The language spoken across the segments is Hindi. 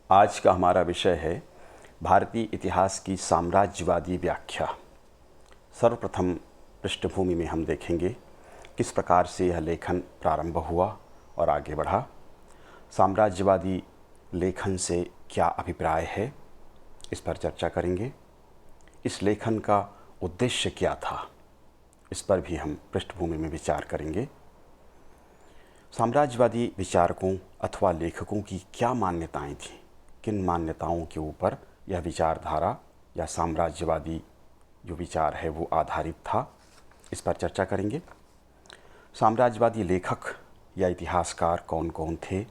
आज का हमारा विषय है भारतीय इतिहास की साम्राज्यवादी व्याख्या। सर्वप्रथम पृष्ठभूमि में हम देखेंगे किस प्रकार से यह लेखन प्रारंभ हुआ और आगे बढ़ा। साम्राज्यवादी लेखन से क्या अभिप्राय है, इस पर चर्चा करेंगे। इस लेखन का उद्देश्य क्या था, इस पर भी हम पृष्ठभूमि में विचार करेंगे। साम्राज्यवादी विचारकों अथवा लेखकों की क्या मान्यताएं थीं, किन मान्यताओं के ऊपर यह विचारधारा या साम्राज्यवादी जो विचार है वो आधारित था, इस पर चर्चा करेंगे। साम्राज्यवादी लेखक या इतिहासकार कौन कौन थे,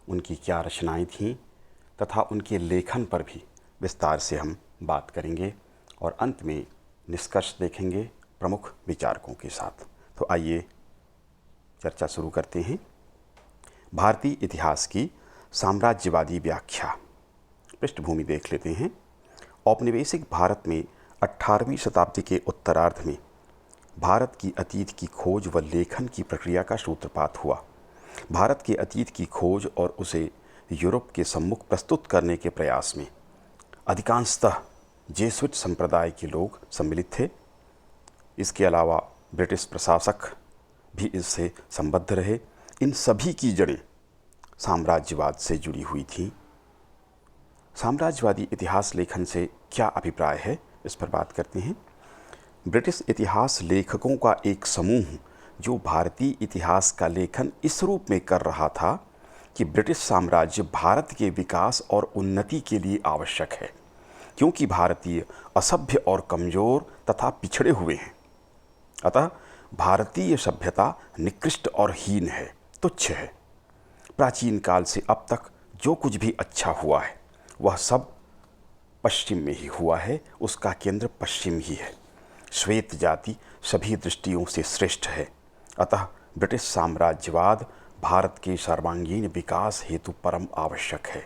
उनकी क्या रचनाएं थीं तथा उनके लेखन पर भी विस्तार से हम बात करेंगे और अंत में निष्कर्ष देखेंगे प्रमुख विचारकों के साथ। तो आइए चर्चा शुरू करते हैं। भारतीय इतिहास की साम्राज्यवादी व्याख्या। पृष्ठभूमि देख लेते हैं। औपनिवेशिक भारत में 18वीं शताब्दी के उत्तरार्ध में भारत की अतीत की खोज व लेखन की प्रक्रिया का सूत्रपात हुआ। भारत के अतीत की खोज और उसे यूरोप के सम्मुख प्रस्तुत करने के प्रयास में अधिकांशतः जेसुइट संप्रदाय के लोग सम्मिलित थे। इसके अलावा ब्रिटिश प्रशासक भी इससे संबद्ध रहे। इन सभी की जड़ें साम्राज्यवाद से जुड़ी हुई थीं। साम्राज्यवादी इतिहास लेखन से क्या अभिप्राय है, इस पर बात करते हैं। ब्रिटिश इतिहास लेखकों का एक समूह जो भारतीय इतिहास का लेखन इस रूप में कर रहा था कि ब्रिटिश साम्राज्य भारत के विकास और उन्नति के लिए आवश्यक है, क्योंकि भारतीय असभ्य और कमज़ोर तथा पिछड़े हुए हैं। अतः भारतीय सभ्यता निकृष्ट और हीन है, तुच्छ है। प्राचीन काल से अब तक जो कुछ भी अच्छा हुआ है वह सब पश्चिम में ही हुआ है, उसका केंद्र पश्चिम ही है। श्वेत जाति सभी दृष्टियों से श्रेष्ठ है। अतः ब्रिटिश साम्राज्यवाद भारत के सर्वांगीण विकास हेतु परम आवश्यक है।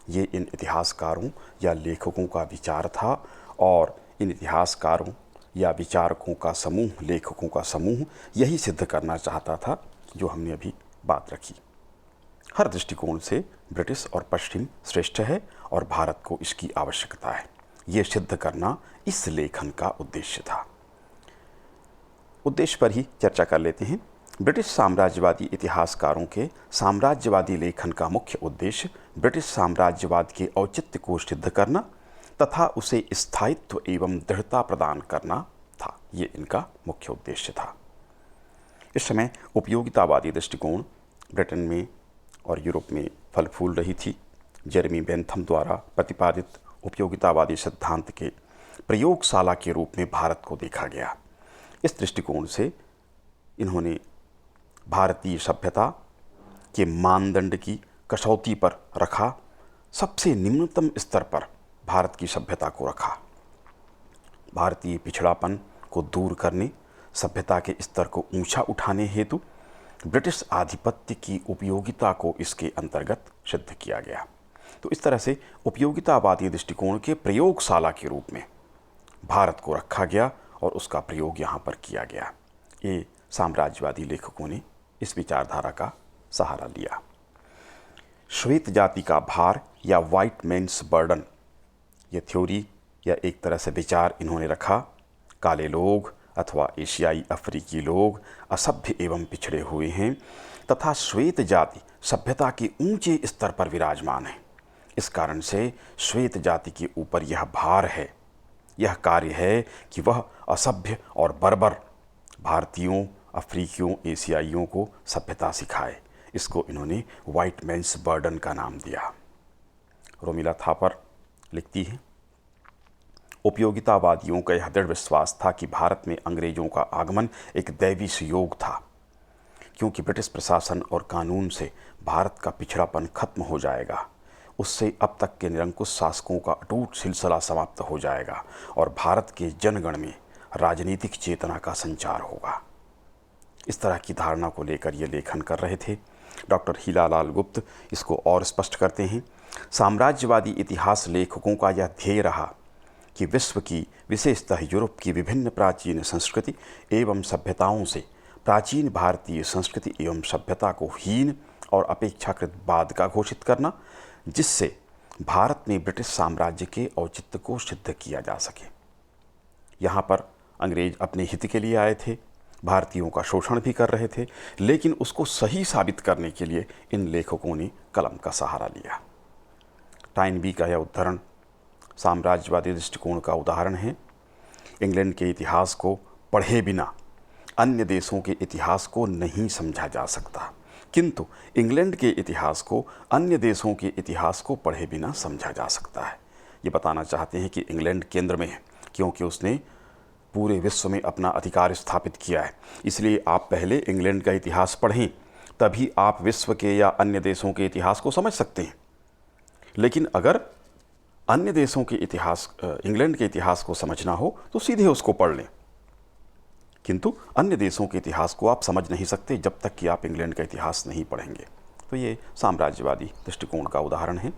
ये इन इतिहासकारों या लेखकों का विचार था और इन इतिहासकारों या विचारकों का समूह, लेखकों का समूह यही सिद्ध करना चाहता था जो हमने अभी बात रखी। हर दृष्टिकोण से ब्रिटिश और पश्चिम श्रेष्ठ है और भारत को इसकी आवश्यकता है, ये सिद्ध करना इस लेखन का उद्देश्य था। उद्देश्य पर ही चर्चा कर लेते हैं। ब्रिटिश साम्राज्यवादी इतिहासकारों के साम्राज्यवादी लेखन का मुख्य उद्देश्य ब्रिटिश साम्राज्यवाद के औचित्य को सिद्ध करना तथा उसे स्थायित्व एवं दृढ़ता प्रदान करना था। ये इनका मुख्य उद्देश्य था। इस समय उपयोगितावादी दृष्टिकोण ब्रिटेन में और यूरोप में फल फूल रही थी। जेरेमी बेंथम द्वारा प्रतिपादित उपयोगितावादी सिद्धांत के प्रयोगशाला के रूप में भारत को देखा गया। इस दृष्टिकोण से इन्होंने भारतीय सभ्यता के मानदंड की कसौटी पर रखा, सबसे निम्नतम स्तर पर भारत की सभ्यता को रखा। भारतीय पिछड़ापन को दूर करने, सभ्यता के स्तर को ऊंचा उठाने हेतु ब्रिटिश आधिपत्य की उपयोगिता को इसके अंतर्गत सिद्ध किया गया। तो इस तरह से उपयोगितावादी दृष्टिकोण के प्रयोगशाला के रूप में भारत को रखा गया और उसका प्रयोग यहाँ पर किया गया। ये साम्राज्यवादी लेखकों ने इस विचारधारा का सहारा लिया। श्वेत जाति का भार या वाइट मैन्स बर्डन, ये थ्योरी या एक तरह से विचार इन्होंने रखा। काले लोग अथवा एशियाई अफ्रीकी लोग असभ्य एवं पिछड़े हुए हैं तथा श्वेत जाति सभ्यता के ऊंचे स्तर पर विराजमान है। इस कारण से श्वेत जाति के ऊपर यह भार है, यह कार्य है कि वह असभ्य और बर्बर भारतीयों, अफ्रीकियों, एशियाइयों को सभ्यता सिखाए। इसको इन्होंने वाइट मैन्स बर्डन का नाम दिया। रोमिला थापर लिखती है, उपयोगितावादियों का यह दृढ़ विश्वास था कि भारत में अंग्रेजों का आगमन एक दैवी संयोग था, क्योंकि ब्रिटिश प्रशासन और कानून से भारत का पिछड़ापन खत्म हो जाएगा। उससे अब तक के निरंकुश शासकों का अटूट सिलसिला समाप्त हो जाएगा और भारत के जनगण में राजनीतिक चेतना का संचार होगा। इस तरह की धारणा को लेकर ये लेखन कर रहे थे। डॉक्टर हीलालाल गुप्त इसको और स्पष्ट करते हैं। साम्राज्यवादी इतिहास लेखकों का यह ध्येय रहा कि विश्व की, विशेषतः यूरोप की विभिन्न प्राचीन संस्कृति एवं सभ्यताओं से प्राचीन भारतीय संस्कृति एवं सभ्यता को हीन और अपेक्षाकृत बाद का घोषित करना, जिससे भारत में ब्रिटिश साम्राज्य के औचित्य को सिद्ध किया जा सके। यहाँ पर अंग्रेज अपने हित के लिए आए थे, भारतीयों का शोषण भी कर रहे थे, लेकिन उसको सही साबित करने के लिए इन लेखकों ने कलम का सहारा लिया। टाइनबी का यह उद्धरण साम्राज्यवादी दृष्टिकोण का उदाहरण है। इंग्लैंड के इतिहास को पढ़े बिना अन्य देशों के इतिहास को नहीं समझा जा सकता, किंतु इंग्लैंड के इतिहास को अन्य देशों के इतिहास को पढ़े बिना समझा जा सकता है। ये बताना चाहते हैं कि इंग्लैंड केंद्र में है, क्योंकि उसने पूरे विश्व में अपना अधिकार स्थापित किया है। इसलिए आप पहले इंग्लैंड का इतिहास पढ़ें, तभी आप विश्व के या अन्य देशों के इतिहास को समझ सकते हैं। लेकिन अगर अन्य देशों के इतिहास, इंग्लैंड के इतिहास को समझना हो तो सीधे उसको पढ़ लें, किंतु अन्य देशों के इतिहास को आप समझ नहीं सकते जब तक कि आप इंग्लैंड का इतिहास नहीं पढ़ेंगे। तो ये साम्राज्यवादी दृष्टिकोण का उदाहरण है।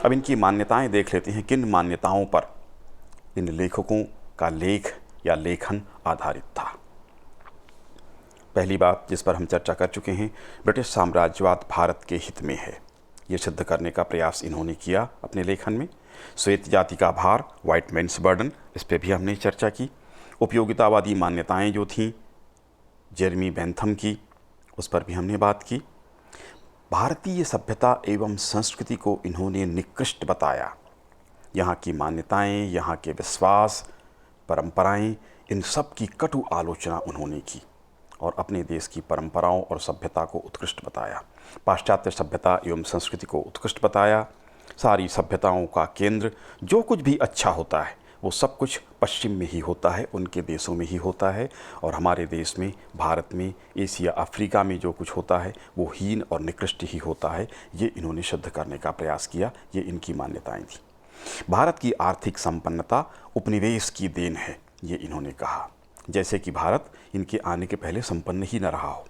अब इनकी मान्यताएं देख लेते हैं, किन मान्यताओं पर इन लेखकों का लेख या लेखन आधारित था। पहली बात जिस पर हम चर्चा कर चुके हैं, ब्रिटिश साम्राज्यवाद भारत के हित में है, ये सिद्ध करने का प्रयास इन्होंने किया अपने लेखन में। श्वेत जाति का भार, वाइट मैन्स बर्डन, इस पर भी हमने चर्चा की। उपयोगितावादी मान्यताएं जो थीं जेरेमी बेंथम की, उस पर भी हमने बात की। भारतीय सभ्यता एवं संस्कृति को इन्होंने निकृष्ट बताया। यहाँ की मान्यताएं, यहाँ के विश्वास, परंपराएं, इन सब की कटु आलोचना उन्होंने की और अपने देश की परंपराओं और सभ्यता को उत्कृष्ट बताया। पाश्चात्य सभ्यता एवं संस्कृति को उत्कृष्ट बताया। सारी सभ्यताओं का केंद्र, जो कुछ भी अच्छा होता है वो सब कुछ पश्चिम में ही होता है, उनके देशों में ही होता है, और हमारे देश में, भारत में, एशिया, अफ्रीका में जो कुछ होता है वो हीन और निकृष्ट ही होता है। ये इन्होंने सिद्ध करने का प्रयास किया। ये इनकी मान्यताएं थी। भारत की आर्थिक संपन्नता उपनिवेश की देन है, ये इन्होंने कहा, जैसे कि भारत इनके आने के पहले संपन्न ही न रहा हो।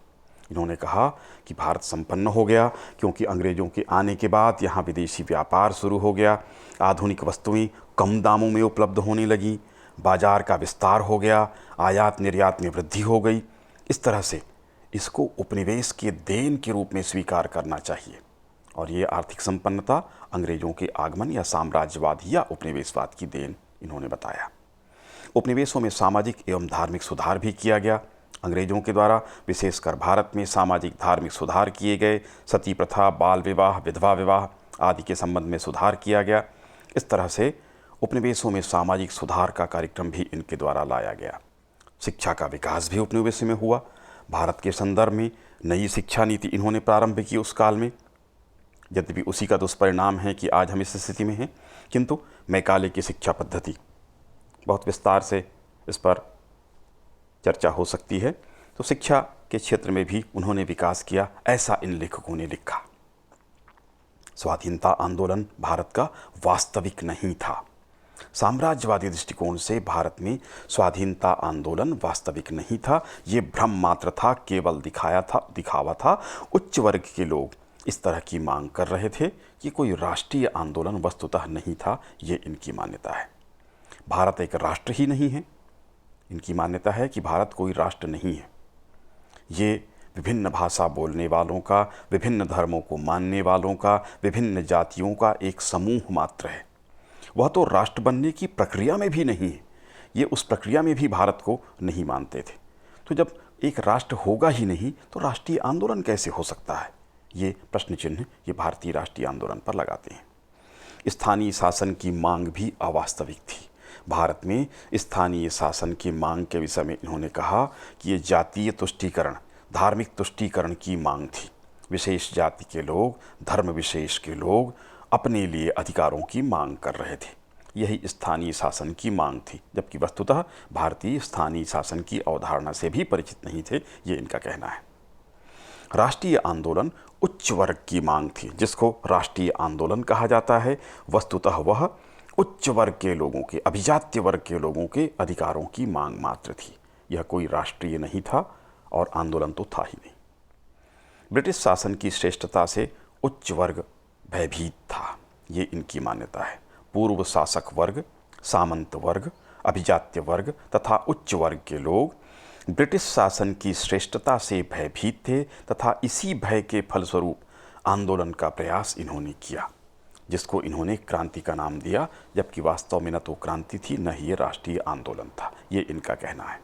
इन्होंने कहा कि भारत संपन्न हो गया क्योंकि अंग्रेज़ों के आने के बाद यहाँ विदेशी व्यापार शुरू हो गया, आधुनिक वस्तुएं कम दामों में उपलब्ध होने लगीं, बाजार का विस्तार हो गया, आयात निर्यात में वृद्धि हो गई। इस तरह से इसको उपनिवेश के देन के रूप में स्वीकार करना चाहिए। और ये आर्थिक संपन्नता अंग्रेज़ों के आगमन या साम्राज्यवाद या उपनिवेशवाद की देन इन्होंने बताया। उपनिवेशों में सामाजिक एवं धार्मिक सुधार भी किया गया अंग्रेज़ों के द्वारा। विशेषकर भारत में सामाजिक धार्मिक सुधार किए गए। सती प्रथा, बाल विवाह, विधवा विवाह आदि के संबंध में सुधार किया गया। इस तरह से उपनिवेशों में सामाजिक सुधार का कार्यक्रम भी इनके द्वारा लाया गया। शिक्षा का विकास भी उपनिवेशों में हुआ। भारत के संदर्भ में नई शिक्षा नीति इन्होंने प्रारंभ की उस काल में। यद्यपि उसी का दुष्परिणाम है कि आज हम इस स्थिति में हैं, किंतु मैकाले की शिक्षा पद्धति, बहुत विस्तार से इस पर चर्चा हो सकती है। तो शिक्षा के क्षेत्र में भी उन्होंने विकास किया, ऐसा इन लेखकों ने लिखा। स्वाधीनता आंदोलन भारत का वास्तविक नहीं था। साम्राज्यवादी दृष्टिकोण से भारत में स्वाधीनता आंदोलन वास्तविक नहीं था। ये भ्रम मात्र था, केवल दिखावा था। उच्च वर्ग के लोग इस तरह की मांग कर रहे थे। ये कोई राष्ट्रीय आंदोलन वस्तुतः नहीं था, ये इनकी मान्यता है। भारत एक राष्ट्र ही नहीं है। इनकी मान्यता है कि भारत कोई राष्ट्र नहीं है। ये विभिन्न भाषा बोलने वालों का, विभिन्न धर्मों को मानने वालों का, विभिन्न जातियों का एक समूह मात्र है। वह तो राष्ट्र बनने की प्रक्रिया में भी नहीं है। ये उस प्रक्रिया में भी भारत को नहीं मानते थे। तो जब एक राष्ट्र होगा ही नहीं तो राष्ट्रीय आंदोलन कैसे हो सकता है? ये प्रश्न चिन्ह ये भारतीय राष्ट्रीय आंदोलन पर लगाते हैं। स्थानीय शासन की मांग भी अवास्तविक थी। भारत में स्थानीय शासन की मांग के विषय में इन्होंने कहा कि ये जातीय तुष्टीकरण, धार्मिक तुष्टीकरण की मांग थी। विशेष जाति के लोग, धर्म विशेष के लोग अपने लिए अधिकारों की मांग कर रहे थे। यही स्थानीय शासन की मांग थी, जबकि वस्तुतः भारतीय स्थानीय शासन की अवधारणा से भी परिचित नहीं थे, ये इनका कहना है। राष्ट्रीय आंदोलन उच्च वर्ग की मांग थी। जिसको राष्ट्रीय आंदोलन कहा जाता है, वस्तुतः वह उच्च वर्ग के लोगों के, अभिजात्य वर्ग के लोगों के अधिकारों की मांग मात्र थी। यह कोई राष्ट्रीय नहीं था और आंदोलन तो था ही नहीं। ब्रिटिश शासन की श्रेष्ठता से उच्च वर्ग भयभीत था, ये इनकी मान्यता है। पूर्व शासक वर्ग, सामंत वर्ग, अभिजात्य वर्ग तथा उच्च वर्ग के लोग ब्रिटिश शासन की श्रेष्ठता से भयभीत थे तथा इसी भय के फलस्वरूप आंदोलन का प्रयास इन्होंने किया। जिसको इन्होंने क्रांति का नाम दिया, जबकि वास्तव में न तो क्रांति थी न ही ये राष्ट्रीय आंदोलन था। ये इनका कहना है।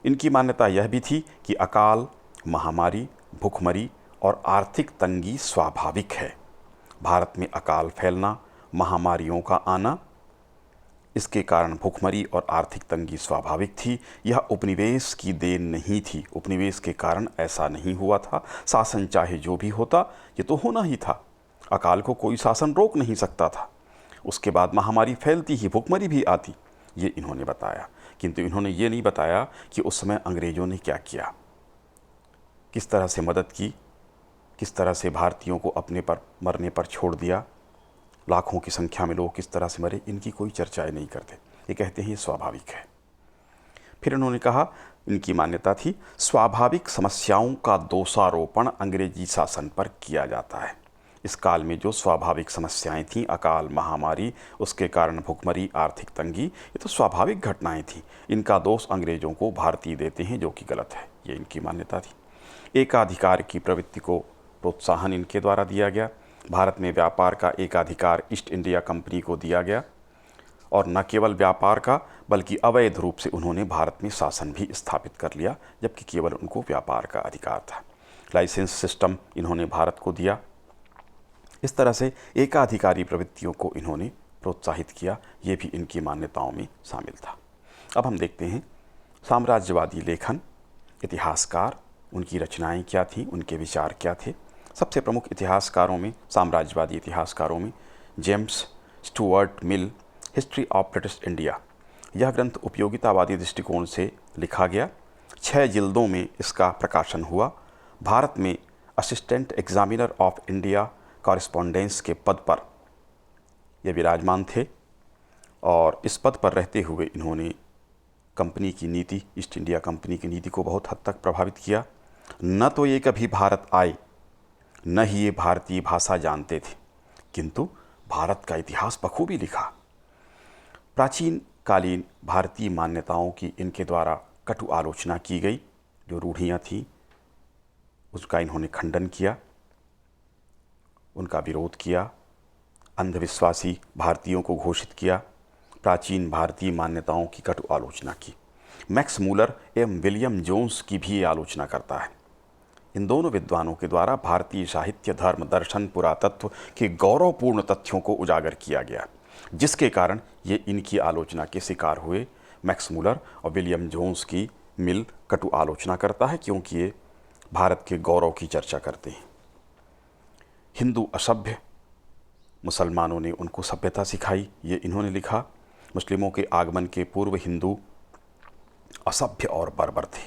इनकी मान्यता यह भी थी कि अकाल, महामारी, भूखमरी और आर्थिक तंगी स्वाभाविक है। भारत में अकाल फैलना, महामारियों का आना, इसके कारण भूखमरी और आर्थिक तंगी स्वाभाविक थी। यह उपनिवेश की देन नहीं थी। उपनिवेश के कारण ऐसा नहीं हुआ था। शासन चाहे जो भी होता, ये तो होना ही था। अकाल को कोई शासन रोक नहीं सकता था। उसके बाद महामारी फैलती ही, भूखमरी भी आती, ये इन्होंने बताया। किंतु इन्होंने ये नहीं बताया कि उस समय अंग्रेज़ों ने क्या किया, किस तरह से मदद की, किस तरह से भारतीयों को अपने पर मरने पर छोड़ दिया, लाखों की संख्या में लोग किस तरह से मरे, इनकी कोई चर्चाएं नहीं करते। ये कहते हैं ये स्वाभाविक है। फिर इन्होंने कहा, इनकी मान्यता थी, स्वाभाविक समस्याओं का दोषारोपण अंग्रेजी शासन पर किया जाता है। इस काल में जो स्वाभाविक समस्याएं थीं, अकाल, महामारी, उसके कारण भूखमरी, आर्थिक तंगी, ये तो स्वाभाविक घटनाएं थीं। इनका दोष अंग्रेज़ों को भारतीय देते हैं, जो कि गलत है। ये इनकी मान्यता थी। एकाधिकार की प्रवृत्ति को प्रोत्साहन इनके द्वारा दिया गया। भारत में व्यापार का एकाधिकार ईस्ट इंडिया कंपनी को दिया गया, और न केवल व्यापार का बल्कि अवैध रूप से उन्होंने भारत में शासन भी स्थापित कर लिया, जबकि केवल उनको व्यापार का अधिकार था। लाइसेंस सिस्टम इन्होंने भारत को दिया। इस तरह से एकाधिकारी प्रवृत्तियों को इन्होंने प्रोत्साहित किया। ये भी इनकी मान्यताओं में शामिल था। अब हम देखते हैं साम्राज्यवादी लेखन, इतिहासकार, उनकी रचनाएं क्या थीं, उनके विचार क्या थे। सबसे प्रमुख इतिहासकारों में, साम्राज्यवादी इतिहासकारों में, James Stuart Mill, history of British India, यह ग्रंथ उपयोगितावादी दृष्टिकोण से लिखा गया। 6 जिल्दों में इसका प्रकाशन हुआ। भारत में assistant examiner of India correspondence के पद पर ये विराजमान थे, और इस पद पर रहते हुए इन्होंने कंपनी की नीति, ईस्ट इंडिया कंपनी की नीति को बहुत हद तक प्रभावित किया। न तो ये कभी भारत आए, न ही ये भारतीय भाषा जानते थे, किंतु भारत का इतिहास बखूबी लिखा। प्राचीन कालीन भारतीय मान्यताओं की इनके द्वारा कटु आलोचना की गई। जो रूढ़ियाँ थीं उसका इन्होंने खंडन किया, उनका विरोध किया, अंधविश्वासी भारतीयों को घोषित किया, प्राचीन भारतीय मान्यताओं की कटु आलोचना की। मैक्स मूलर एवं विलियम जोन्स की भी ये आलोचना करता है। इन दोनों विद्वानों के द्वारा भारतीय साहित्य, धर्म, दर्शन, पुरातत्व के गौरवपूर्ण तथ्यों को उजागर किया गया, जिसके कारण ये इनकी आलोचना के शिकार हुए। मैक्स मूलर और विलियम जोन्स की मिल कटु आलोचना करता है, क्योंकि ये भारत के गौरव की चर्चा करते हैं। हिंदू असभ्य, मुसलमानों ने उनको सभ्यता सिखाई, ये इन्होंने लिखा। मुस्लिमों के आगमन के पूर्व हिंदू असभ्य और बर्बर थे,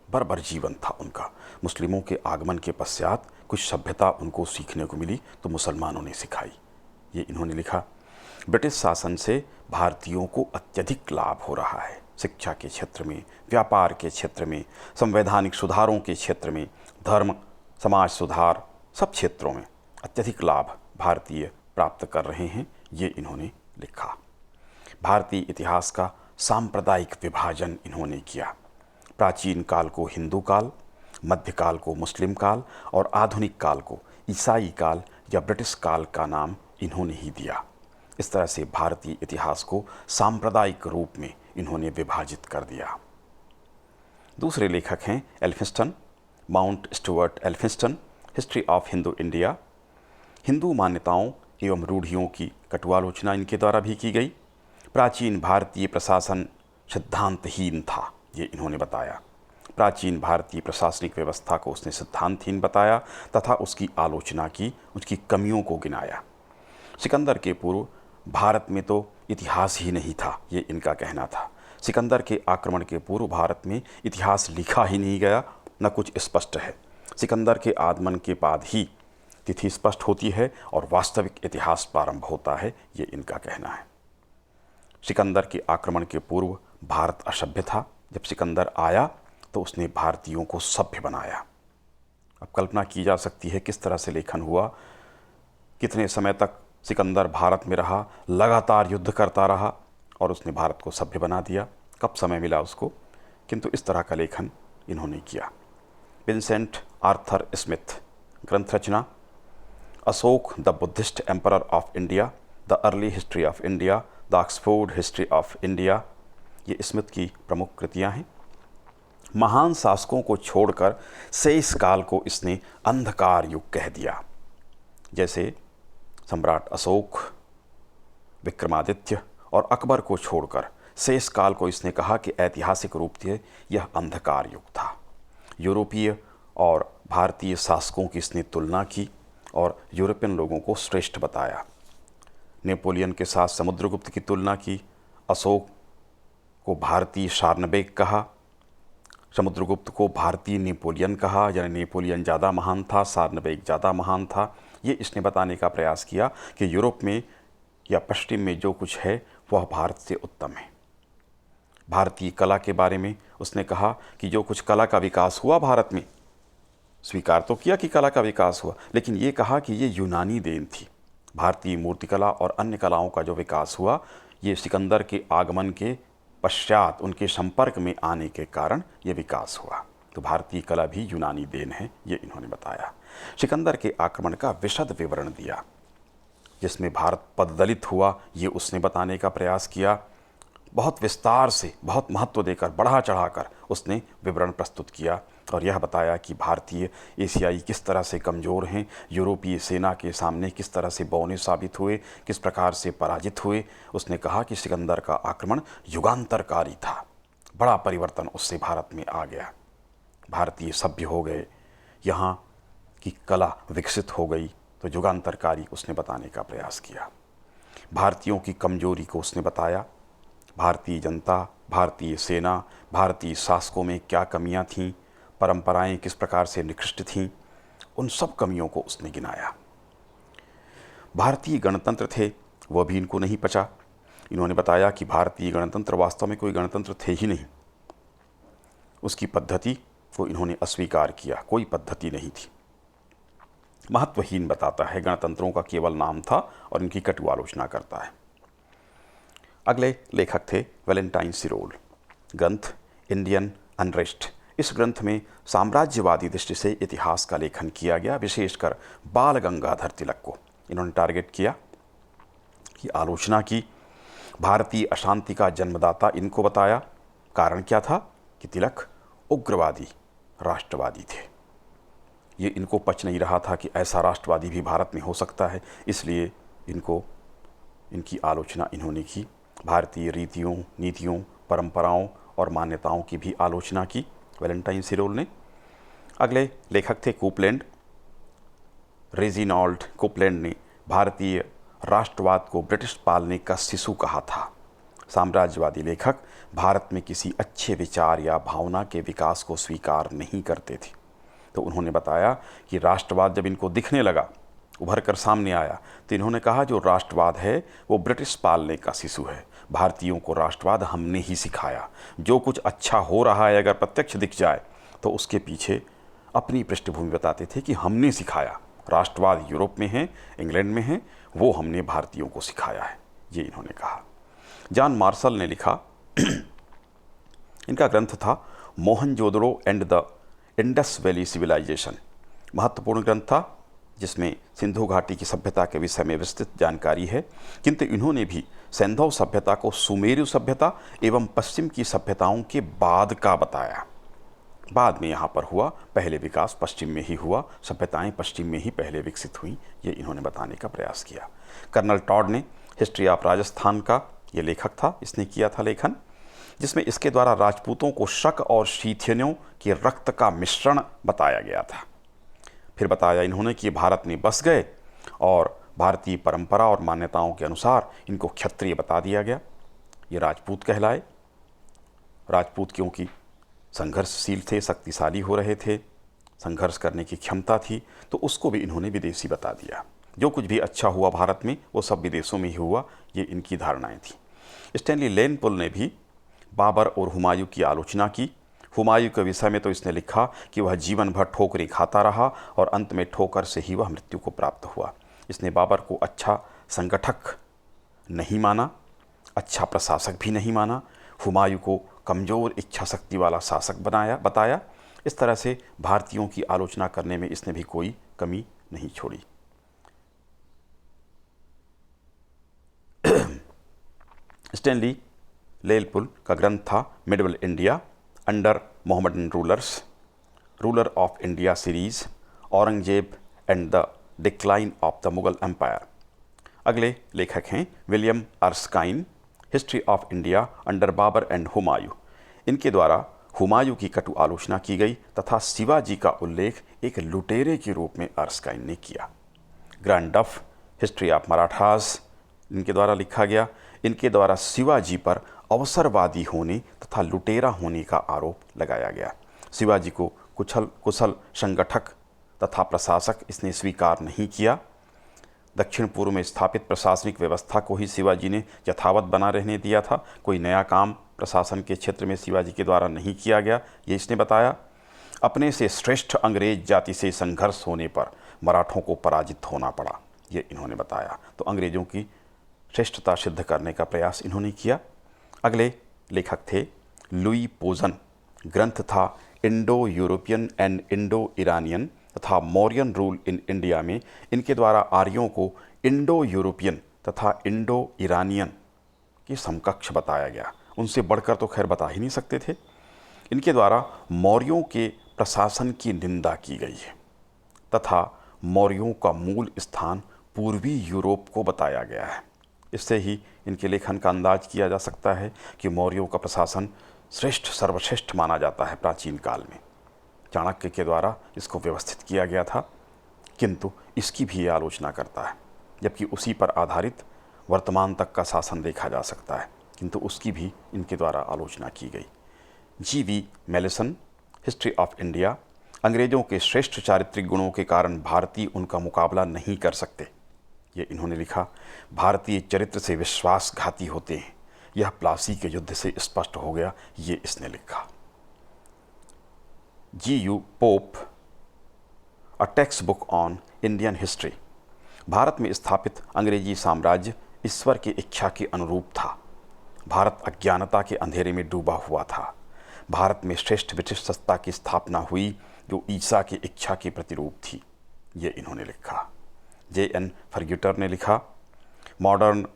बर्बर जीवन था उनका। मुस्लिमों के आगमन के पश्चात कुछ सभ्यता उनको सीखने को मिली, तो मुसलमानों ने सिखाई, ये इन्होंने लिखा। ब्रिटिश शासन से भारतीयों को अत्यधिक लाभ हो रहा है। शिक्षा के क्षेत्र में, व्यापार के क्षेत्र में, संवैधानिक सुधारों के क्षेत्र में, धर्म, समाज सुधार, सब क्षेत्रों में अत्यधिक लाभ भारतीय प्राप्त कर रहे हैं, ये इन्होंने लिखा। भारतीय इतिहास का सांप्रदायिक विभाजन इन्होंने किया। प्राचीन काल को हिंदू काल, मध्यकाल को मुस्लिम काल और आधुनिक काल को ईसाई काल या ब्रिटिश काल का नाम इन्होंने ही दिया। इस तरह से भारतीय इतिहास को सांप्रदायिक रूप में इन्होंने विभाजित कर दिया। दूसरे लेखक हैं Elphinstone, mount Stuart Elphinstone, history of Hindu India. Hindu मान्यताओं एवं रूढ़ियों की कटुआलोचना इनके द्वारा भी की गई। प्राचीन भारतीय प्रशासन सिद्धांतहीन था, ये इन्होंने बताया। प्राचीन भारतीय प्रशासनिक व्यवस्था को उसने सिद्धांतहीन बताया तथा उसकी आलोचना की, उसकी कमियों को गिनाया। सिकंदर के पूर्व भारत में तो इतिहास ही नहीं था, ये इनका कहना था। सिकंदर के आक्रमण के पूर्व भारत में इतिहास लिखा ही नहीं गया, न कुछ स्पष्ट है। सिकंदर के आगमन के बाद ही तिथि स्पष्ट होती है और वास्तविक इतिहास प्रारंभ होता है, ये इनका कहना है। सिकंदर के आक्रमण के पूर्व भारत असभ्य था। जब सिकंदर आया तो उसने भारतीयों को सभ्य बनाया। अब कल्पना की जा सकती है किस तरह से लेखन हुआ, कितने समय तक सिकंदर भारत में रहा, लगातार युद्ध करता रहा और उसने भारत को सभ्य बना दिया। कब समय मिला उसको, किंतु इस तरह का लेखन इन्होंने किया। विंसेंट आर्थर स्मिथ, ग्रंथ रचना Ashoka the Buddhist emperor of India, the early history of India, the Oxford history of India, ये स्मिथ की प्रमुख कृतियाँ हैं। महान शासकों को छोड़कर शेष काल को इसने अंधकार युग कह दिया। जैसे सम्राट अशोक, विक्रमादित्य और अकबर को छोड़कर शेष काल को इसने कहा कि ऐतिहासिक रूप से यह अंधकार युग था। यूरोपीय और भारतीय शासकों की इसने तुलना की और यूरोपियन लोगों को श्रेष्ठ बताया। नेपोलियन के साथ समुद्रगुप्त की तुलना की। अशोक को भारतीय शार्नबेग कहा, समुद्रगुप्त को भारतीय नेपोलियन कहा, यानी नेपोलियन ज़्यादा महान था, शार्नबेग ज़्यादा महान था। ये इसने बताने का प्रयास किया कि यूरोप में या पश्चिम में जो कुछ है वह भारत से उत्तम है। भारतीय कला के बारे में उसने कहा कि जो कुछ कला का विकास हुआ भारत में, स्वीकार तो किया कि कला का विकास हुआ, लेकिन ये कहा कि ये यूनानी देन थी। भारतीय मूर्तिकला और अन्य कलाओं का जो विकास हुआ ये सिकंदर के आगमन के पश्चात उनके संपर्क में आने के कारण ये विकास हुआ। तो भारतीय कला भी यूनानी देन है, ये इन्होंने बताया। सिकंदर के आक्रमण का विशद विवरण दिया, जिसमें भारत पददलित हुआ ये उसने बताने का प्रयास किया। बहुत विस्तार से, बहुत महत्व देकर, बढ़ा चढ़ाकर उसने विवरण प्रस्तुत किया और यह बताया कि भारतीय एशियाई किस तरह से कमज़ोर हैं, यूरोपीय सेना के सामने किस तरह से बौने साबित हुए, किस प्रकार से पराजित हुए। उसने कहा कि सिकंदर का आक्रमण युगांतरकारी था, बड़ा परिवर्तन उससे भारत में आ गया, भारतीय सभ्य हो गए, यहाँ की कला विकसित हो गई। तो युगांतरकारी उसने बताने का प्रयास किया। भारतीयों की कमजोरी को उसने बताया, भारतीय जनता, भारतीय सेना, भारतीय शासकों में क्या कमियां थीं, परंपराएं किस प्रकार से निकृष्ट थीं, उन सब कमियों को उसने गिनाया। भारतीय गणतंत्र थे वह भी इनको नहीं पचा। इन्होंने बताया कि भारतीय गणतंत्र वास्तव में कोई गणतंत्र थे ही नहीं, उसकी पद्धति को इन्होंने अस्वीकार किया, कोई पद्धति नहीं थी, महत्वहीन बताता है, गणतंत्रों का केवल नाम था और इनकी कटु आलोचना करता है। अगले लेखक थे वैलेंटाइन सिरोल। ग्रंथ इंडियन अनरेस्ट। इस ग्रंथ में साम्राज्यवादी दृष्टि से इतिहास का लेखन किया गया, विशेषकर बाल गंगाधर तिलक को इन्होंने टारगेट किया, की आलोचना की। भारतीय अशांति का जन्मदाता इनको बताया। कारण क्या था कि तिलक उग्रवादी राष्ट्रवादी थे। ये इनको पच नहीं रहा था कि ऐसा राष्ट्रवादी भी भारत में हो सकता है, इसलिए इनकी आलोचना इन्होंने की। भारतीय रीतियों, नीतियों, परंपराओं और मान्यताओं की भी आलोचना की वैलेंटाइन सिरोल ने। अगले लेखक थे कोपलैंड। रेजिनाल्ड कोपलैंड ने भारतीय राष्ट्रवाद को ब्रिटिश पालने का शिशु कहा था। साम्राज्यवादी लेखक भारत में किसी अच्छे विचार या भावना के विकास को स्वीकार नहीं करते थे। तो उन्होंने बताया कि राष्ट्रवाद जब इनको दिखने लगा, उभर कर सामने आया, तो इन्होंने कहा जो राष्ट्रवाद है वो ब्रिटिश पालने का शिशु है। भारतीयों को राष्ट्रवाद हमने ही सिखाया। जो कुछ अच्छा हो रहा है अगर प्रत्यक्ष दिख जाए तो उसके पीछे अपनी पृष्ठभूमि बताते थे कि हमने सिखाया। राष्ट्रवाद यूरोप में है, इंग्लैंड में है, वो हमने भारतीयों को सिखाया है, ये इन्होंने कहा। जॉन मार्शल ने लिखा, इनका ग्रंथ था Mohenjodaro and the Indus Valley civilisation. महत्वपूर्ण ग्रंथ था जिसमें सिंधु घाटी की सभ्यता के विषय में विस्तृत जानकारी है, किंतु इन्होंने भी सैंधव सभ्यता को सुमेरु सभ्यता एवं पश्चिम की सभ्यताओं के बाद का बताया। बाद में यहाँ पर हुआ, पहले विकास पश्चिम में ही हुआ, सभ्यताएं पश्चिम में ही पहले विकसित हुई, ये इन्होंने बताने का प्रयास किया। कर्नल टॉड ने हिस्ट्री ऑफ राजस्थान का ये लेखक था, इसने किया था लेखन, जिसमें इसके द्वारा राजपूतों को शक और शीथियनों के रक्त का मिश्रण बताया गया था। फिर बताया इन्होंने कि भारत में बस गए और भारतीय परंपरा और मान्यताओं के अनुसार इनको क्षत्रिय बता दिया गया, ये राजपूत कहलाए। राजपूत क्योंकि संघर्षशील थे, शक्तिशाली हो रहे थे, संघर्ष करने की क्षमता थी, तो उसको भी इन्होंने विदेशी बता दिया। जो कुछ भी अच्छा हुआ भारत में वो सब विदेशों में ही हुआ, ये इनकी धारणाएं थी। स्टैनली लेनपुल ने भी बाबर और हुमायूं की आलोचना की। हुमायूं के विषय में तो इसने लिखा कि वह जीवन भर ठोकरें खाता रहा और अंत में ठोकर से ही वह मृत्यु को प्राप्त हुआ। इसने बाबर को अच्छा संगठक नहीं माना, अच्छा प्रशासक भी नहीं माना, हुमायूं को कमज़ोर इच्छा शक्ति वाला शासक बताया। इस तरह से भारतीयों की आलोचना करने में इसने भी कोई कमी नहीं छोड़ी। स्टैनली लेलपुल का ग्रंथ था medieval India under Mohammedan rulers, ruler of India series, Aurangzeb and the decline of the Mughal empire. अगले लेखक हैं William Erskine, history of India under Babur and Humayun. इनके द्वारा हुमायूं की कटु आलोचना की गई तथा शिवाजी का उल्लेख एक लुटेरे के रूप में अर्स्काइन ने किया। ग्रैंड डफ, हिस्ट्री ऑफ मराठास, इनके द्वारा लिखा गया। इनके द्वारा शिवाजी पर अवसरवादी होने तथा लुटेरा होने का आरोप लगाया गया। शिवाजी को कुशल संगठक तथा प्रशासक इसने स्वीकार नहीं किया। दक्षिण पूर्व में स्थापित प्रशासनिक व्यवस्था को ही शिवाजी ने यथावत बना रहने दिया था। कोई नया काम प्रशासन के क्षेत्र में शिवाजी के द्वारा नहीं किया गया, ये इसने बताया। अपने से श्रेष्ठ अंग्रेज जाति से संघर्ष होने पर मराठों को पराजित होना पड़ा, ये इन्होंने बताया। तो अंग्रेजों की श्रेष्ठता सिद्ध करने का प्रयास इन्होंने किया। अगले लेखक थे लुई पोजन। ग्रंथ था Indo European and Indo Iranian तथा मौर्यन रूल इन इंडिया में इनके द्वारा आर्यों को इंडो यूरोपियन तथा इंडो ईरानियन के समकक्ष बताया गया। उनसे बढ़कर तो खैर बता ही नहीं सकते थे। इनके द्वारा मौर्यों के प्रशासन की निंदा की गई है तथा मौर्यों का मूल स्थान पूर्वी यूरोप को बताया गया है। इससे ही इनके लेखन का अंदाज किया जा सकता है कि मौर्यों का प्रशासन सर्वश्रेष्ठ माना जाता है प्राचीन काल में। चाणक्य के द्वारा इसको व्यवस्थित किया गया था, किंतु इसकी भी ये आलोचना करता है, जबकि उसी पर आधारित वर्तमान तक का शासन देखा जा सकता है, किंतु उसकी भी इनके द्वारा आलोचना की गई। G V. Malleson, history of India. अंग्रेजों के श्रेष्ठ चारित्रिक गुणों के कारण भारतीय उनका मुकाबला नहीं कर सकते, ये इन्होंने लिखा। भारतीय चरित्र से विश्वासघाती होते हैं, यह प्लासी के युद्ध से स्पष्ट हो गया, ये इसने लिखा। G U. Pope, a textbook on Indian history. Bharat में स्थापित अंग्रेजी साम्राज्य ईश्वर की इच्छा के अनुरूप था। भारत अज्ञानता के अंधेरे में डूबा हुआ था। भारत में श्रेष्ठ ब्रिटिश सत्ता की स्थापना हुई जो ईसा की इच्छा के प्रतिरूप थी, ये इन्होंने लिखा। जे.एन. फर्ग्यूटर ने लिखा modern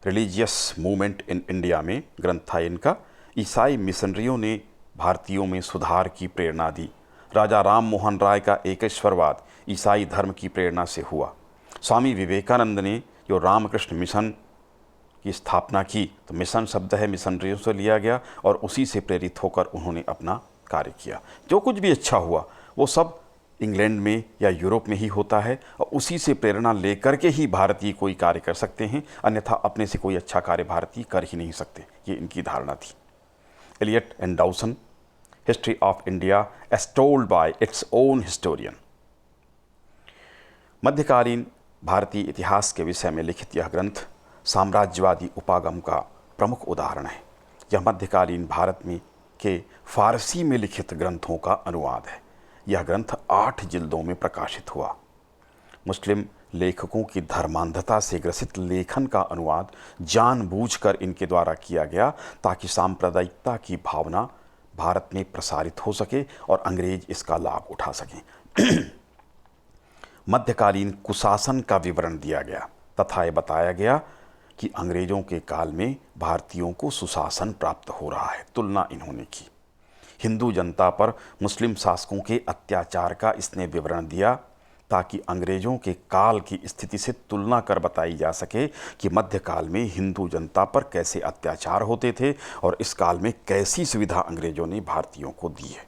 religious movement in India में ग्रंथ था इनका। ईसाई मिशनरियों ने भारतीयों में सुधार की प्रेरणा दी। राजा राम मोहन राय का एकेश्वरवाद ईसाई धर्म की प्रेरणा से हुआ। स्वामी विवेकानंद ने जो रामकृष्ण मिशन की स्थापना की, तो मिशन शब्द है मिशनरियों से लिया गया और उसी से प्रेरित होकर उन्होंने अपना कार्य किया। जो कुछ भी अच्छा हुआ वो सब इंग्लैंड में या यूरोप में ही होता है और उसी से प्रेरणा लेकर के ही भारतीय कोई कार्य कर सकते हैं, अन्यथा अपने से कोई अच्छा कार्य भारतीय कर ही नहीं सकते, ये इनकी धारणा थी। Elliot and Dowson, history of India as told by its own historian. मध्यकालीन भारतीय इतिहास के विषय में लिखित यह ग्रंथ साम्राज्यवादी उपागम का प्रमुख उदाहरण है। यह मध्यकालीन भारत में के फारसी में लिखित ग्रंथों का अनुवाद है। यह ग्रंथ 8 जिल्दों में प्रकाशित हुआ। मुस्लिम लेखकों की धर्मांधता से ग्रसित लेखन का अनुवाद जानबूझकर इनके द्वारा किया गया ताकि सांप्रदायिकता की भावना भारत में प्रसारित हो सके और अंग्रेज इसका लाभ उठा सकें। मध्यकालीन कुशासन का विवरण दिया गया तथा यह बताया गया कि अंग्रेजों के काल में भारतीयों को सुशासन प्राप्त हो रहा है। तुलना इन्होंने की। हिंदू जनता पर मुस्लिम शासकों के अत्याचार का इसने विवरण दिया ताकि अंग्रेजों के काल की स्थिति से तुलना कर बताई जा सके कि मध्यकाल में हिंदू जनता पर कैसे अत्याचार होते थे और इस काल में कैसी सुविधा अंग्रेजों ने भारतीयों को दी है।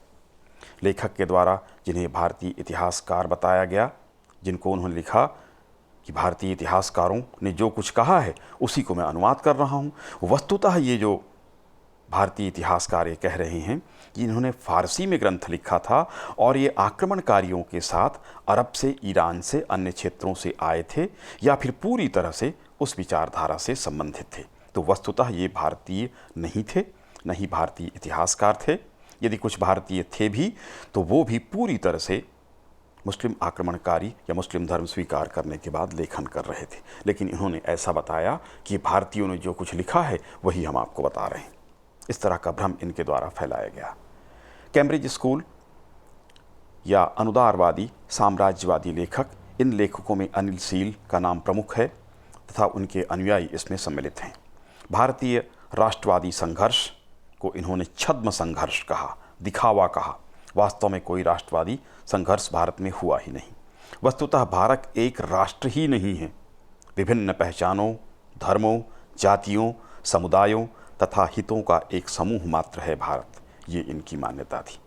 लेखक के द्वारा जिन्हें भारतीय इतिहासकार बताया गया, जिनको उन्होंने लिखा कि भारतीय इतिहासकारों ने जो कुछ कहा है उसी को मैं अनुवाद कर रहा हूँ। वस्तुतः ये जो भारतीय इतिहासकार ये कह रहे हैं कि इन्होंने फारसी में ग्रंथ लिखा था और ये आक्रमणकारियों के साथ अरब से, ईरान से, अन्य क्षेत्रों से आए थे या फिर पूरी तरह से उस विचारधारा से संबंधित थे। तो वस्तुतः ये भारतीय नहीं थे, न ही भारतीय इतिहासकार थे। यदि कुछ भारतीय थे भी तो वो भी पूरी तरह से मुस्लिम आक्रमणकारी या मुस्लिम धर्म स्वीकार करने के बाद लेखन कर रहे थे। लेकिन इन्होंने ऐसा बताया कि भारतीयों ने जो कुछ लिखा है वही हम आपको बता रहे हैं। इस तरह का भ्रम इनके द्वारा फैलाया गया। कैम्ब्रिज स्कूल या अनुदारवादी साम्राज्यवादी लेखक, इन लेखकों में अनिल सील का नाम प्रमुख है तथा उनके अनुयायी इसमें सम्मिलित हैं। भारतीय राष्ट्रवादी संघर्ष को इन्होंने छद्म संघर्ष कहा, दिखावा कहा। वास्तव में कोई राष्ट्रवादी संघर्ष भारत में हुआ ही नहीं। वस्तुतः भारत एक राष्ट्र ही नहीं है, विभिन्न पहचानों, धर्मों, जातियों, समुदायों तथा हितों का एक समूह मात्र है भारत। ये इनकी मान्यता थी।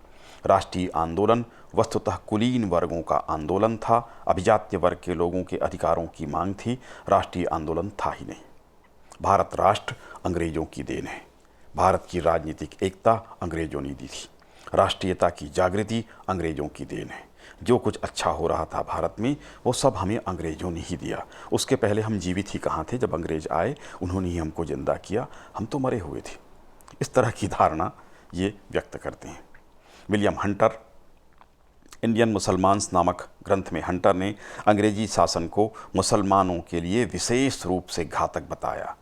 राष्ट्रीय आंदोलन वस्तुतः कुलीन वर्गों का आंदोलन था, अभिजात्य वर्ग के लोगों के अधिकारों की मांग थी। राष्ट्रीय आंदोलन था ही नहीं। भारत राष्ट्र अंग्रेजों की देन है। भारत की राजनीतिक एकता अंग्रेजों ने दी थी। राष्ट्रीयता की जागृति अंग्रेजों की देन है। जो कुछ अच्छा हो रहा था भारत में वो सब हमें अंग्रेजों ने ही दिया। उसके पहले हम जीवित ही कहाँ थे, जब अंग्रेज आए उन्होंने ही हमको जिंदा किया, हम तो मरे हुए थे। इस तरह की धारणा ये व्यक्त करते हैं। विलियम हंटर, इंडियन मुसलमान्स नामक ग्रंथ में हंटर ने अंग्रेजी शासन को मुसलमानों के लिए विशेष रूप से घातक बताया।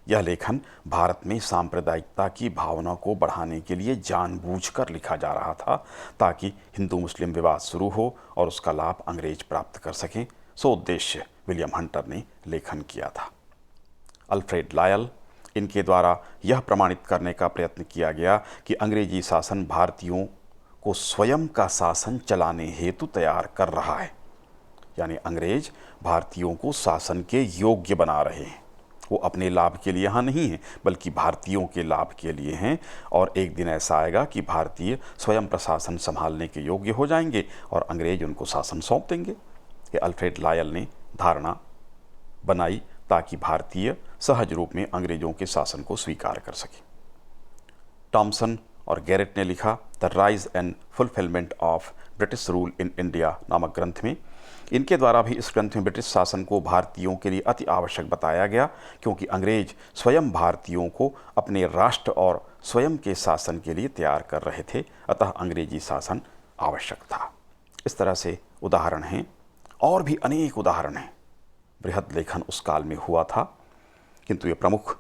यह लेखन भारत में सांप्रदायिकता की भावना को बढ़ाने के लिए जानबूझकर लिखा जा रहा था, ताकि हिंदू मुस्लिम विवाद शुरू हो और उसका लाभ अंग्रेज प्राप्त कर सकें। सो उद्देश्य विलियम हंटर ने लेखन किया था। अल्फ्रेड लायल, इनके द्वारा यह प्रमाणित करने का प्रयत्न किया गया कि अंग्रेजी शासन भारतीयों को स्वयं का शासन चलाने हेतु तैयार कर रहा है। यानी अंग्रेज भारतीयों को शासन के योग्य बना रहे हैं। वो अपने लाभ के लिए यहाँ नहीं हैं, बल्कि भारतीयों के लाभ के लिए हैं। और एक दिन ऐसा आएगा कि भारतीय स्वयं प्रशासन संभालने के योग्य हो जाएंगे और अंग्रेज उनको शासन सौंप देंगे। ये अल्फ्रेड लायल ने धारणा बनाई ताकि भारतीय सहज रूप में अंग्रेजों के शासन को स्वीकार कर सके। टॉमसन और गैरेट ने लिखा the rise and fulfilment of British rule in India नामक ग्रंथ में, इनके द्वारा भी इस ग्रंथ में ब्रिटिश शासन को भारतीयों के लिए अति आवश्यक बताया गया, क्योंकि अंग्रेज स्वयं भारतीयों को अपने राष्ट्र और स्वयं के शासन के लिए तैयार कर रहे थे। अतः अंग्रेजी शासन आवश्यक था। इस तरह से उदाहरण हैं और भी अनेक उदाहरण हैं। बृहद लेखन उस काल में हुआ था, किंतु ये प्रमुख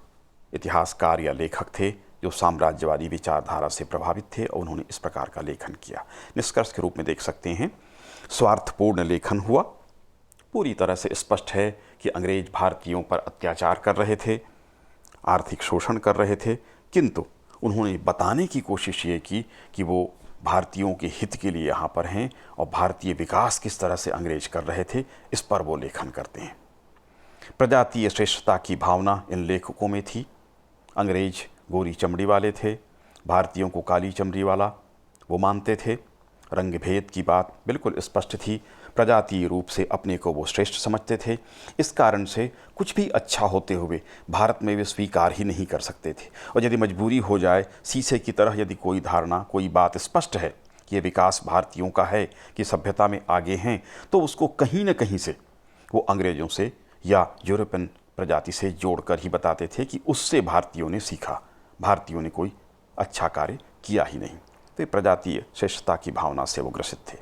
इतिहासकार या लेखक थे जो साम्राज्यवादी विचारधारा से प्रभावित थे और उन्होंने इस प्रकार का लेखन किया। निष्कर्ष के रूप में देख सकते हैं, स्वार्थपूर्ण लेखन हुआ। पूरी तरह से स्पष्ट है कि अंग्रेज भारतीयों पर अत्याचार कर रहे थे, आर्थिक शोषण कर रहे थे, किंतु उन्होंने बताने की कोशिश ये की कि वो भारतीयों के हित के लिए यहाँ पर हैं और भारतीय विकास किस तरह से अंग्रेज कर रहे थे, इस पर वो लेखन करते हैं। प्रजातीय श्रेष्ठता की भावना इन लेखकों में थी। अंग्रेज गोरी चमड़ी वाले थे, भारतीयों को काली चमड़ी वाला वो मानते थे। रंग भेद की बात बिल्कुल स्पष्ट थी। प्रजातीय रूप से अपने को वो श्रेष्ठ समझते थे। इस कारण से कुछ भी अच्छा होते हुए भारत में वे स्वीकार ही नहीं कर सकते थे। और यदि मजबूरी हो जाए, शीशे की तरह यदि कोई धारणा, कोई बात स्पष्ट है कि ये विकास भारतीयों का है, कि सभ्यता में आगे हैं, तो उसको कहीं न कहीं से वो अंग्रेज़ों से या यूरोपियन प्रजाति से जोड़कर ही बताते थे कि उससे भारतीयों ने सीखा, भारतीयों ने कोई अच्छा कार्य किया ही नहीं। तो प्रजातीय श्रेष्ठता की भावना से वो ग्रसित थे।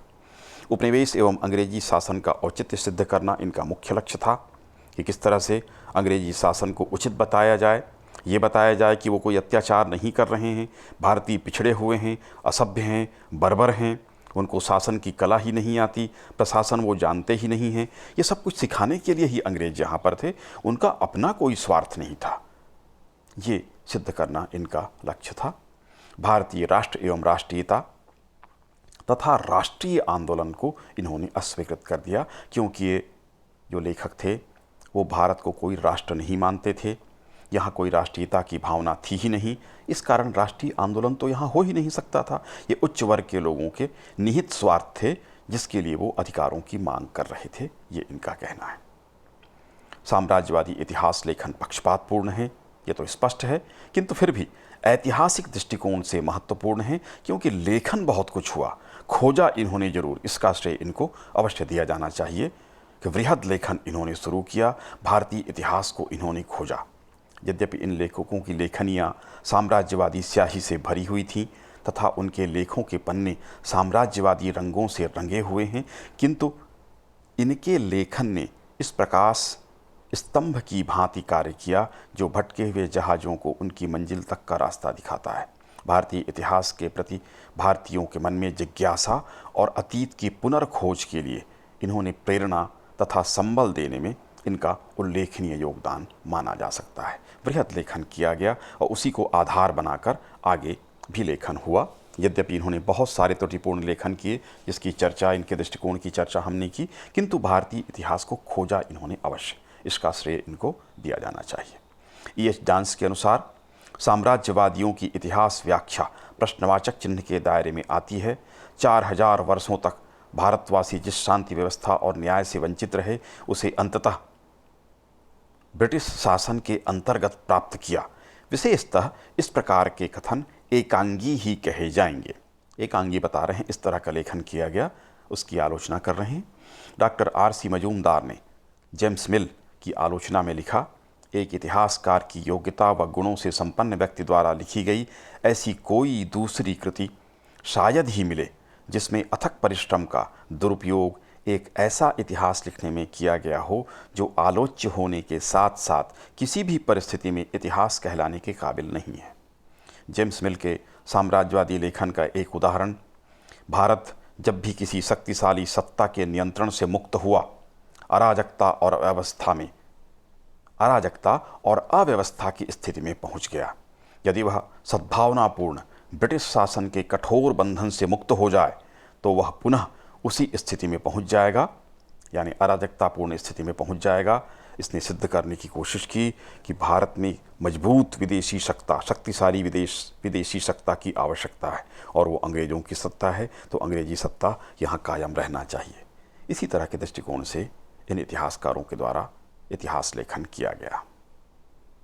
उपनिवेश एवं अंग्रेजी शासन का औचित्य सिद्ध करना इनका मुख्य लक्ष्य था कि किस तरह से अंग्रेजी शासन को उचित बताया जाए, ये बताया जाए कि वो कोई अत्याचार नहीं कर रहे हैं, भारतीय पिछड़े हुए हैं, असभ्य हैं, बर्बर हैं, उनको शासन की कला ही नहीं आती, प्रशासन वो जानते ही नहीं हैं। ये सब कुछ सिखाने के लिए ही अंग्रेज यहाँ पर थे, उनका अपना कोई स्वार्थ नहीं था। ये सिद्ध करना इनका लक्ष्य था। भारतीय राष्ट्र एवं राष्ट्रीयता तथा राष्ट्रीय आंदोलन को इन्होंने अस्वीकृत कर दिया, क्योंकि ये जो लेखक थे वो भारत को कोई राष्ट्र नहीं मानते थे। यहाँ कोई राष्ट्रीयता की भावना थी ही नहीं। इस कारण राष्ट्रीय आंदोलन तो यहाँ हो ही नहीं सकता था। ये उच्च वर्ग के लोगों के निहित स्वार्थ थे, जिसके लिए वो अधिकारों की मांग कर रहे थे, ये इनका कहना है। साम्राज्यवादी इतिहास लेखन पक्षपातपूर्ण है, ये तो स्पष्ट है, किंतु फिर भी ऐतिहासिक दृष्टिकोण से महत्वपूर्ण है, क्योंकि लेखन बहुत कुछ हुआ, खोजा इन्होंने जरूर, इसका श्रेय इनको अवश्य दिया जाना चाहिए कि वृहद लेखन इन्होंने शुरू किया, भारतीय इतिहास को इन्होंने खोजा। यद्यपि इन लेखकों की लेखनियाँ साम्राज्यवादी स्याही से भरी हुई थीं तथा उनके लेखों के पन्ने साम्राज्यवादी रंगों से रंगे हुए हैं, किंतु इनके लेखन ने इस प्रकाश स्तंभ की भांति कार्य किया जो भटके हुए जहाज़ों को उनकी मंजिल तक का रास्ता दिखाता है। भारतीय इतिहास के प्रति भारतीयों के मन में जिज्ञासा और अतीत की पुनर्खोज के लिए इन्होंने प्रेरणा तथा संबल देने में इनका उल्लेखनीय योगदान माना जा सकता है। वृहद लेखन किया गया और उसी को आधार बनाकर आगे भी लेखन हुआ। यद्यपि इन्होंने बहुत सारे त्रुटिपूर्ण लेखन किए जिसकी चर्चा, इनके दृष्टिकोण की चर्चा हमने की, किंतु भारतीय इतिहास को खोजा इन्होंने अवश्य, इसका श्रेय इनको दिया जाना चाहिए। E.H. डांस के अनुसार साम्राज्यवादियों की इतिहास व्याख्या प्रश्नवाचक चिन्ह के दायरे में आती है। 4000 वर्षों तक भारतवासी जिस शांति व्यवस्था और न्याय से वंचित रहे उसे अंततः ब्रिटिश शासन के अंतर्गत प्राप्त किया। विशेषतः इस प्रकार के कथन एकांगी ही कहे जाएंगे। एकांगी बता रहे हैं, इस तरह का लेखन किया गया, उसकी आलोचना कर रहे हैं। Doctor R.C. मजूमदार ने जेम्स मिल की आलोचना में लिखा, एक इतिहासकार की योग्यता व गुणों से संपन्न व्यक्ति द्वारा लिखी गई ऐसी कोई दूसरी कृति शायद ही मिले जिसमें अथक परिश्रम का दुरुपयोग एक ऐसा इतिहास लिखने में किया गया हो जो आलोच्य होने के साथ साथ किसी भी परिस्थिति में इतिहास कहलाने के काबिल नहीं है। जेम्स मिल के साम्राज्यवादी लेखन का एक उदाहरण, भारत जब भी किसी शक्तिशाली सत्ता के नियंत्रण से मुक्त हुआ, अराजकता और अव्यवस्था की स्थिति में पहुंच गया। यदि वह सद्भावनापूर्ण ब्रिटिश शासन के कठोर बंधन से मुक्त हो जाए तो वह पुनः उसी स्थिति में पहुंच जाएगा, यानी अराजकतापूर्ण स्थिति में पहुंच जाएगा। इसने सिद्ध करने की कोशिश की कि भारत में मजबूत विदेशी सत्ता, शक्तिशाली विदेशी सत्ता की आवश्यकता है और वो अंग्रेज़ों की सत्ता है, तो अंग्रेजी सत्ता यहाँ कायम रहना चाहिए। इसी तरह के दृष्टिकोण से इन इतिहासकारों के द्वारा इतिहास लेखन किया गया।